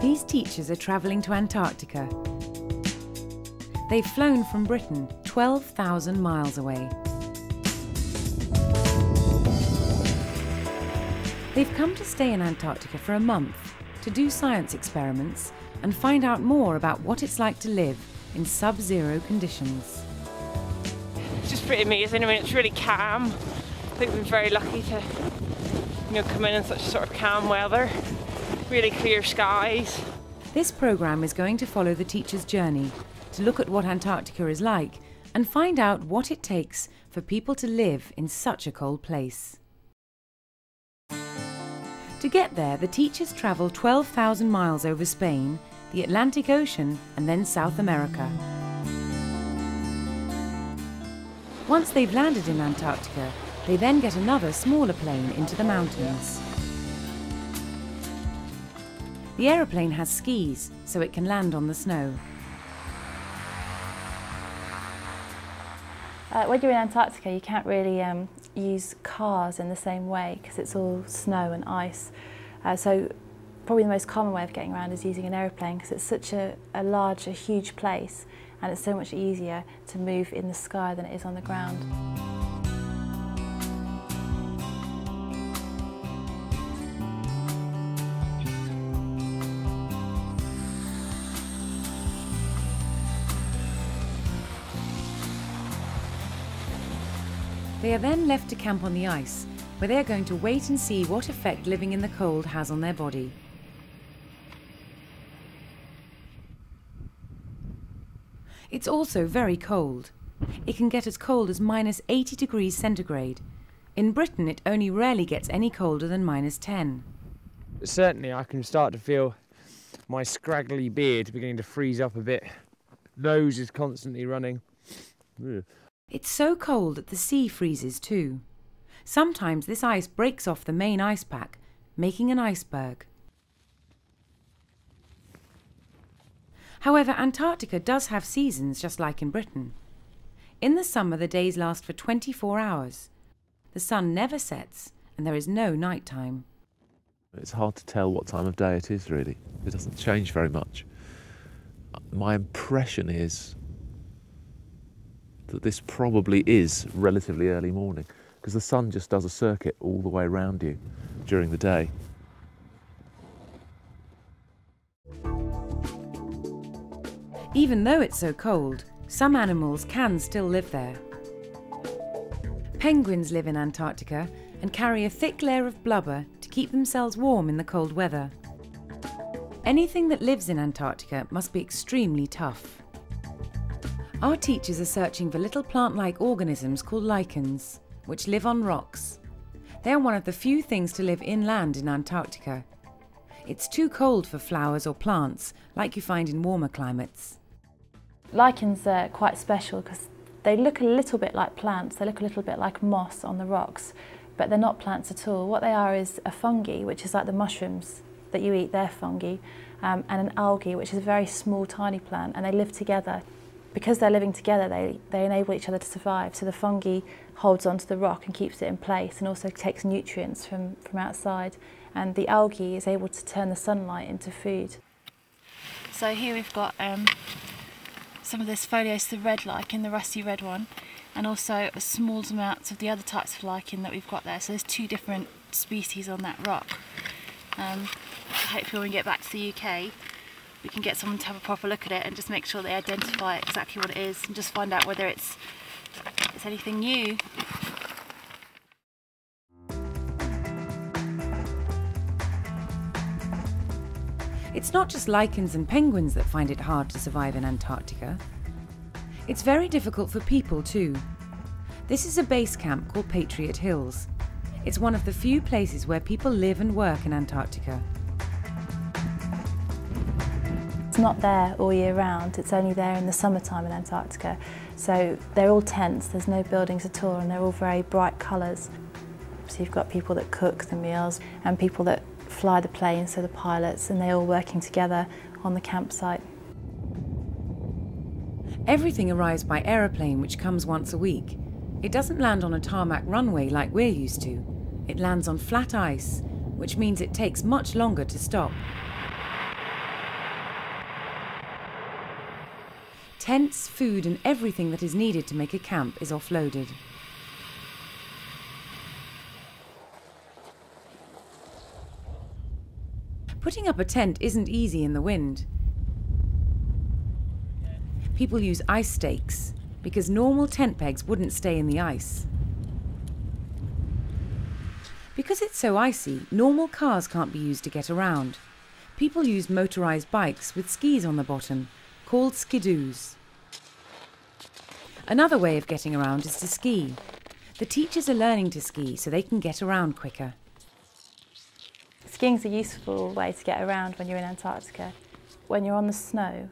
These teachers are travelling to Antarctica. They've flown from Britain 12,000 miles away. They've come to stay in Antarctica for a month to do science experiments and find out more about what it's like to live in sub-zero conditions. It's just pretty amazing. I mean, it's really calm. I think we've been very lucky to, come in such sort of calm weather, really clear skies. This programme is going to follow the teacher's journey to look at what Antarctica is like and find out what it takes for people to live in such a cold place. To get there, the teachers travel 12,000 miles over Spain, the Atlantic Ocean and then South America. Once they've landed in Antarctica, they then get another smaller plane into the mountains. The aeroplane has skis, so it can land on the snow. When you're in Antarctica, you can't really use cars in the same way because it's all snow and ice. So probably the most common way of getting around is using an aeroplane because it's such a large, a huge place, and it's so much easier to move in the sky than it is on the ground. They are then left to camp on the ice, where they are going to wait and see what effect living in the cold has on their body. It's also very cold. It can get as cold as -80 degrees centigrade. In Britain, it only rarely gets any colder than -10. Certainly, I can start to feel my scraggly beard beginning to freeze up a bit. Nose is constantly running. Ugh. It's so cold that the sea freezes too. Sometimes this ice breaks off the main ice pack, making an iceberg. However, Antarctica does have seasons just like in Britain. In the summer, the days last for 24 hours. The sun never sets and there is no night time. It's hard to tell what time of day it is, really. It doesn't change very much. My impression is that this probably is relatively early morning because the sun just does a circuit all the way around you during the day. Even though it's so cold, some animals can still live there. Penguins live in Antarctica and carry a thick layer of blubber to keep themselves warm in the cold weather. Anything that lives in Antarctica must be extremely tough. Our teachers are searching for little plant-like organisms called lichens, which live on rocks. They are one of the few things to live inland in Antarctica. It's too cold for flowers or plants, like you find in warmer climates. Lichens are quite special because they look a little bit like plants, they look a little bit like moss on the rocks, but they're not plants at all. What they are is a fungi, which is like the mushrooms that you eat, they're fungi, and an algae, which is a very small, tiny plant, and they live together. Because they're living together, they enable each other to survive. So the fungi holds onto the rock and keeps it in place and also takes nutrients from outside. And the algae is able to turn the sunlight into food. So here we've got some of this Pholios, the red lichen, the rusty red one, and also a small amounts of the other types of lichen that we've got there. So there's two different species on that rock. Hopefully when we get back to the UK, we can get someone to have a proper look at it and just make sure they identify exactly what it is and just find out whether it's anything new. It's not just lichens and penguins that find it hard to survive in Antarctica. It's very difficult for people too. This is a base camp called Patriot Hills. It's one of the few places where people live and work in Antarctica. It's not there all year round, it's only there in the summertime in Antarctica. So they're all tents, there's no buildings at all, and they're all very bright colours. So you've got people that cook the meals and people that fly the planes, so the pilots, and they're all working together on the campsite. Everything arrives by aeroplane, which comes once a week. It doesn't land on a tarmac runway like we're used to. It lands on flat ice, which means it takes much longer to stop. Tents, food and everything that is needed to make a camp is offloaded. Putting up a tent isn't easy in the wind. People use ice stakes because normal tent pegs wouldn't stay in the ice. Because it's so icy, normal cars can't be used to get around. People use motorised bikes with skis on the bottom, called skidoos. Another way of getting around is to ski. The teachers are learning to ski so they can get around quicker. Skiing's a useful way to get around when you're in Antarctica. When you're on the snow,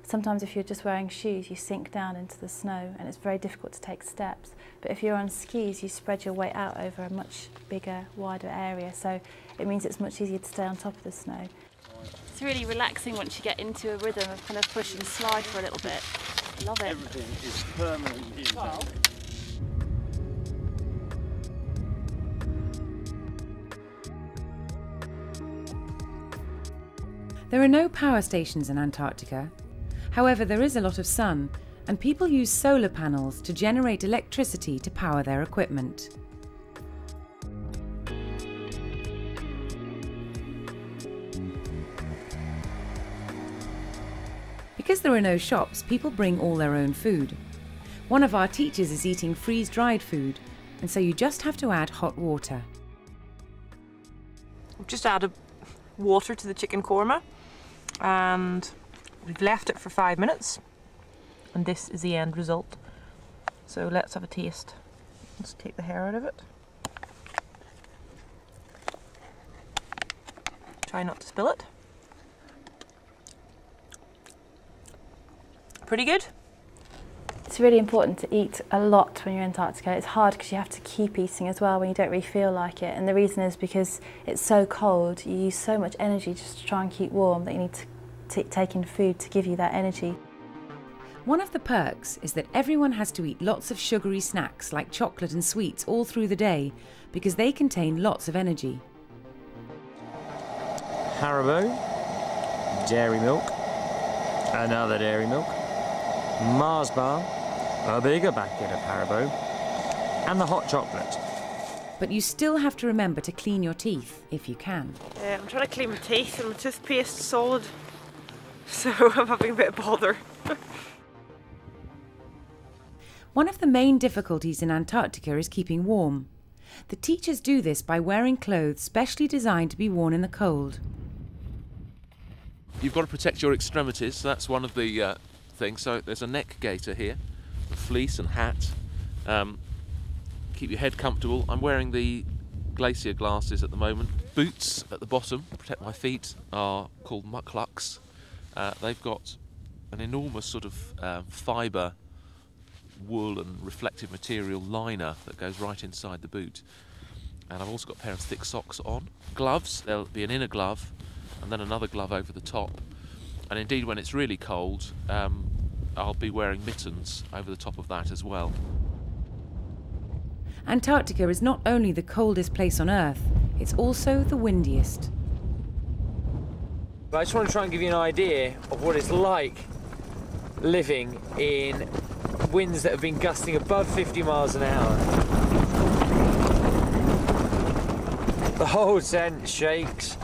sometimes if you're just wearing shoes, you sink down into the snow and it's very difficult to take steps. But if you're on skis, you spread your weight out over a much bigger, wider area, so it means it's much easier to stay on top of the snow. It's really relaxing once you get into a rhythm of kind of push and slide for a little bit. Love it. Everything is permanently intact. There are no power stations in Antarctica. However, there is a lot of sun, and people use solar panels to generate electricity to power their equipment. Because there are no shops, people bring all their own food. One of our teachers is eating freeze-dried food, and so you just have to add hot water. We've just added water to the chicken korma, and we've left it for 5 minutes, and this is the end result. So let's have a taste. Let's take the hair out of it. Try not to spill it. Pretty good. It's really important to eat a lot when you're in Antarctica. It's hard because you have to keep eating as well when you don't really feel like it. And the reason is because it's so cold, you use so much energy just to try and keep warm that you need to take in food to give you that energy. One of the perks is that everyone has to eat lots of sugary snacks like chocolate and sweets all through the day because they contain lots of energy. Haribo, dairy milk, another dairy milk, Mars bar, a bigger packet of Haribo, and the hot chocolate. But you still have to remember to clean your teeth if you can. I'm trying to clean my teeth and my toothpaste is solid, so I'm having a bit of bother. One of the main difficulties in Antarctica is keeping warm. The teachers do this by wearing clothes specially designed to be worn in the cold. You've got to protect your extremities, so that's one of the things. So there's a neck gaiter here, a fleece and hat. Keep your head comfortable. I'm wearing the glacier glasses at the moment. Boots at the bottom, protect my feet, are called mucklucks. They've got an enormous sort of fibre, wool and reflective material liner that goes right inside the boot. And I've also got a pair of thick socks on. Gloves, there'll be an inner glove and then another glove over the top. And indeed when it's really cold, I'll be wearing mittens over the top of that as well. Antarctica is not only the coldest place on Earth, it's also the windiest. But I just want to try and give you an idea of what it's like living in winds that have been gusting above 50 miles an hour. The whole tent shakes.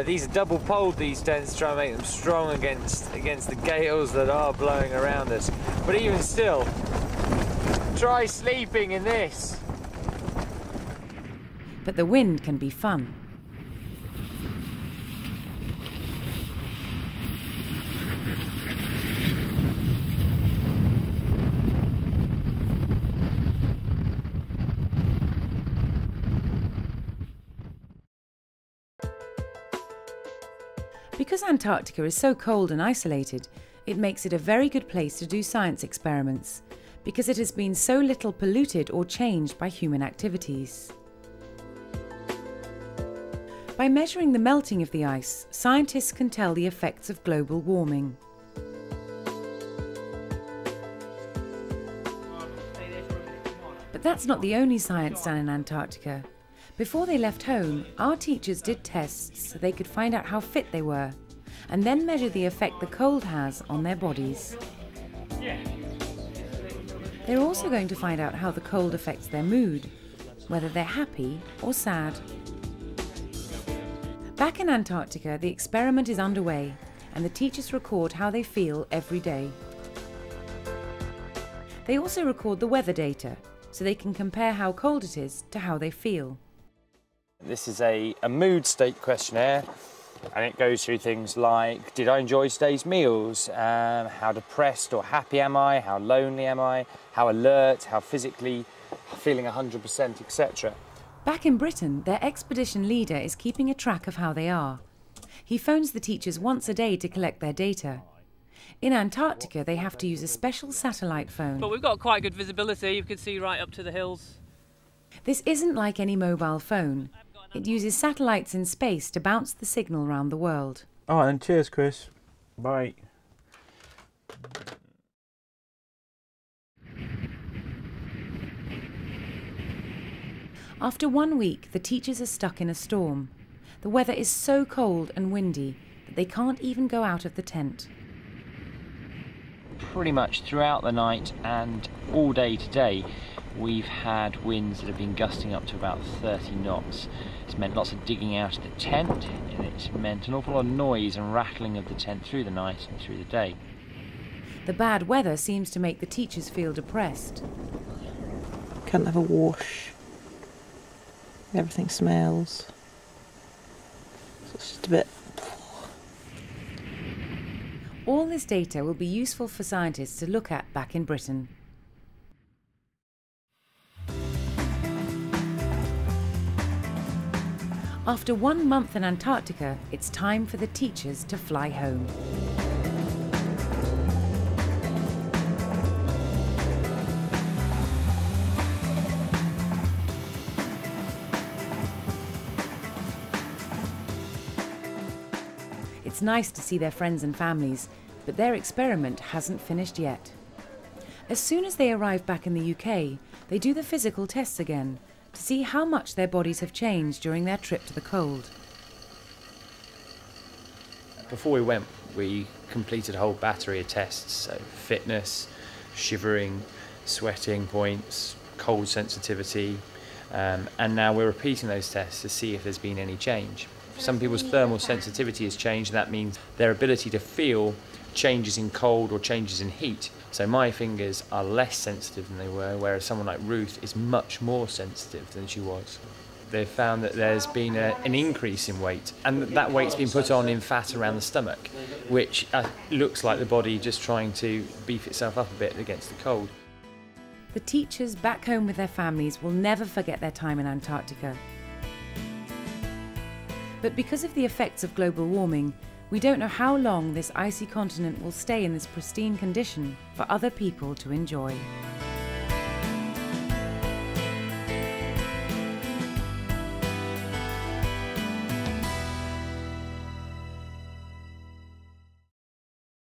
These are double poled, these tents, to try and make them strong against the gales that are blowing around us. But even still, try sleeping in this. But the wind can be fun. Because Antarctica is so cold and isolated, it makes it a very good place to do science experiments, because it has been so little polluted or changed by human activities. By measuring the melting of the ice, scientists can tell the effects of global warming. But that's not the only science done in Antarctica. Before they left home, our teachers did tests so they could find out how fit they were, and then measure the effect the cold has on their bodies. They're also going to find out how the cold affects their mood, whether they're happy or sad. Back in Antarctica, the experiment is underway, and the teachers record how they feel every day. They also record the weather data, so they can compare how cold it is to how they feel. This is a mood state questionnaire, and it goes through things like, did I enjoy today's meals? How depressed or happy am I? How lonely am I? How alert? How physically feeling 100%, etc. Back in Britain, their expedition leader is keeping a track of how they are. He phones the teachers once a day to collect their data. In Antarctica, they have to use a special satellite phone. But we've got quite good visibility. You can see right up to the hills. This isn't like any mobile phone. It uses satellites in space to bounce the signal around the world. All right, and cheers, Chris. Bye. After 1 week, the teachers are stuck in a storm. The weather is so cold and windy that they can't even go out of the tent. Pretty much throughout the night and all day today, we've had winds that have been gusting up to about 30 knots. It's meant lots of digging out of the tent, and it's meant an awful lot of noise and rattling of the tent through the night and through the day. The bad weather seems to make the teachers feel depressed. Can't have a wash. Everything smells. So it's just a bit... All this data will be useful for scientists to look at back in Britain. After 1 month in Antarctica, it's time for the teachers to fly home. It's nice to see their friends and families, but their experiment hasn't finished yet. As soon as they arrive back in the UK, they do the physical tests again to see how much their bodies have changed during their trip to the cold. Before we went, we completed a whole battery of tests, so fitness, shivering, sweating points, cold sensitivity, and now we're repeating those tests to see if there's been any change. Some people's thermal sensitivity has changed, and that means their ability to feel changes in cold or changes in heat. So my fingers are less sensitive than they were, whereas someone like Ruth is much more sensitive than she was. They've found that there's been an increase in weight, and that weight's been put on in fat around the stomach, which looks like the body just trying to beef itself up a bit against the cold. The teachers back home with their families will never forget their time in Antarctica. But because of the effects of global warming, we don't know how long this icy continent will stay in this pristine condition for other people to enjoy.